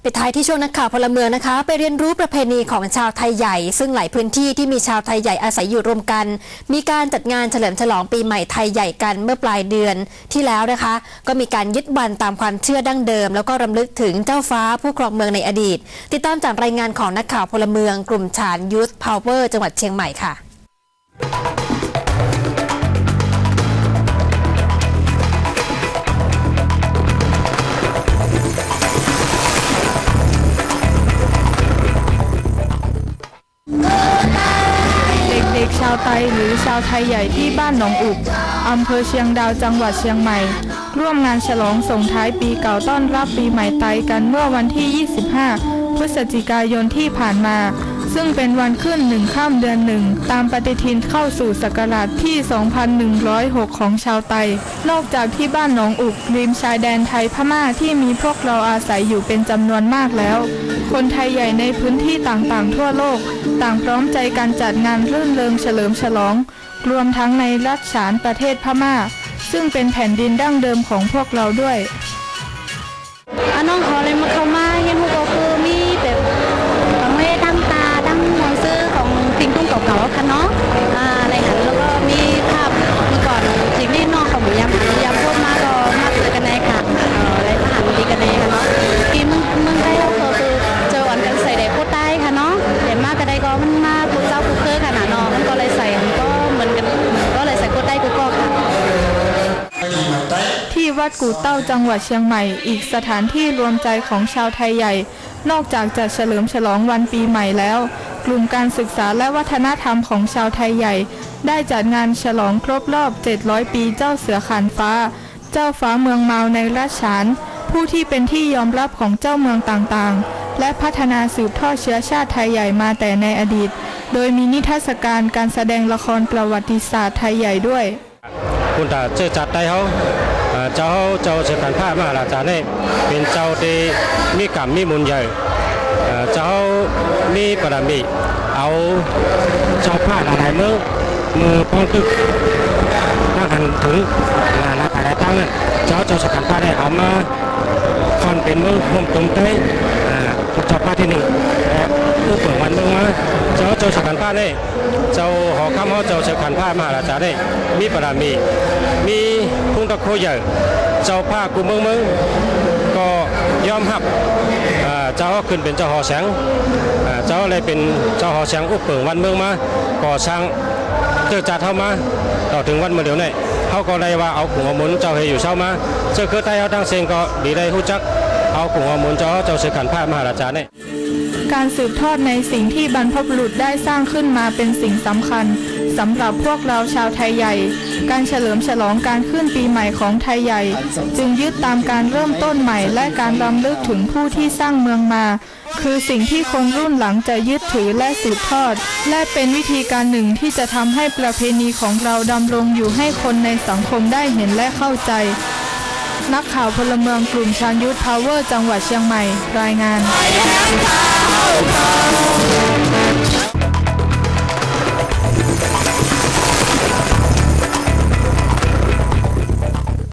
ปิดท้ายที่ช่วงนักข่าวพลเมืองนะคะไปเรียนรู้ประเพณีของชาวไทยใหญ่ซึ่งหลายพื้นที่ที่มีชาวไทยใหญ่อาศัยอยู่รวมกันมีการจัดงานเฉลิมฉลองปีใหม่ไทยใหญ่กันเมื่อปลายเดือนที่แล้วนะคะก็มีการยึดวันตามความเชื่อดั้งเดิมแล้วก็รำลึกถึงเจ้าฟ้าผู้ครองเมืองในอดีตติดตามจากรายงานของนักข่าวพลเมืองกลุ่มฉานยูธพาวเวอร์จังหวัดเชียงใหม่ค่ะเด็กชาวไทยหรือชาวไทยใหญ่ที่บ้านหนองอุกอำเภอเชียงดาวจังหวัดเชียงใหม่ร่วมงานฉลองส่งท้ายปีเก่าต้อนรับปีใหม่ไทยกันเมื่อวันที่ 25 พฤศจิกายนที่ผ่านมาซึ่งเป็นวันขึ้น1 ค่ำเดือน 1ตามปฏิทินเข้าสู่ศักราชที่ 2106 ของชาวไทยนอกจากที่บ้านหนองอุกริมชายแดนไทยพม่าที่มีพวกเราอาศัยอยู่เป็นจำนวนมากแล้วคนไทยใหญ่ในพื้นที่ต่างๆทั่วโลกต่างพร้อมใจกันจัดงานรื่นเริงเฉลิมฉลองรวมทั้งในรัฐฉานประเทศพม่าซึ่งเป็นแผ่นดินดั้งเดิมของพวกเราด้วยน้องขอเลยมาเข้ามาเห็นพวกก็คือมีแบบของเล่ตั้งตาตั้งมอนซื้อของทิ้งตุ้งเก่าๆค่ะเนาะในหันแล้วก็มีภาพเมื่อก่อนจริงนี่น้องเขาเหมือนยำพูดมาก็มาเจอกันในค่ะอะไรทหารดีกันในค่ะเนาะที่เมืองไทยเราก็คือเจอวันกันใส่เด็กพูดใต้ค่ะเนาะเห็นมากกันได้ก็มันมาพูดเจ้าพูดเคยค่ะเนาะมันก็เลยใส่ก็เหมือนกันก็เลยใส่พูดใต้กูก็ค่ะที่วัดกู่เต้าจังหวัดเชียงใหม่อีกสถานที่รวมใจของชาวไทยใหญ่นอกจากจะเฉลิมฉลองวันปีใหม่แล้วกลุ่มการศึกษาและวัฒนธรรมของชาวไทยใหญ่ได้จัดงานฉลองครบรอบ700 ปีเจ้าเสือขานฟ้าเจ้าฟ้าเมืองเมาในราชฉานผู้ที่เป็นที่ยอมรับของเจ้าเมืองต่างๆและพัฒนาสืบทอดเชื้อชาติไทยใหญ่มาแต่ในอดีตโดยมีนิทรรศการการแสดงละครประวัติศาสตร์ไทยใหญ่ด้วยคุณตาเจอจัดได้เขาเจ้าเสกันผ้ามาละจาเนี่ยเป็นเจ้าที่มีกรรมมีมุญใหญ่เจ้ามีปรมีเอาเจ้าผ้าหลายมือป้องตึกถ้าหันถึงงานอะไรตั้งนั้นเจ้าเสกันผ้าได้เอามาคอนเป็นมือห่มตุ้มเต้เจ้าผ้าที่หนึ่งผู้เปิดวันเมืองมาเจ้าเสกันผ้าเนี่ยเจ้าหอคำเขาเจ้าเสกันผ้ามาละจาเนี่ยมีปรมีพุ่งตะโคใหญ่เจ้าผ้ากูเมืองก็ยอมรับเจ้าขึ้นเป็นเจ้าหอแสงเจ้าอะไรเป็นเจ้าหอแสงอุปเปิงวันเมืองมาก่อสร้างเจอจัดเข้ามาต่อถึงวันเมื่อเดี๋ยวนี้เขาก็เลยว่าเอาขุงหัวหมุนเจ้าเฮอยู่เช้ามาเจ้าคือไทยเขาตั้งเสียงก็ดีได้หู้จักเอาขุงหัวหมุนเจ้าเสือขันผ้ามหาราชาเนี่ยการสืบทอดในสิ่งที่บรรพบุรุษได้สร้างขึ้นมาเป็นสิ่งสำคัญสำหรับพวกเราชาวไทยใหญ่การเฉลิมฉลองการขึ้นปีใหม่ของไทยใหญ่จึงยึดตามการเริ่มต้นใหม่และการรำลึกถึงผู้ที่สร้างเมืองมาคือสิ่งที่คนรุ่นหลังจะยึดถือและสืบทอดและเป็นวิธีการหนึ่งที่จะทำให้ประเพณีของเราดำรงอยู่ให้คนในสังคมได้เห็นและเข้าใจนักข่าวพลเมืองกลุ่มชานยูธพาวเวอร์จังหวัดเชียงใหม่รายงาน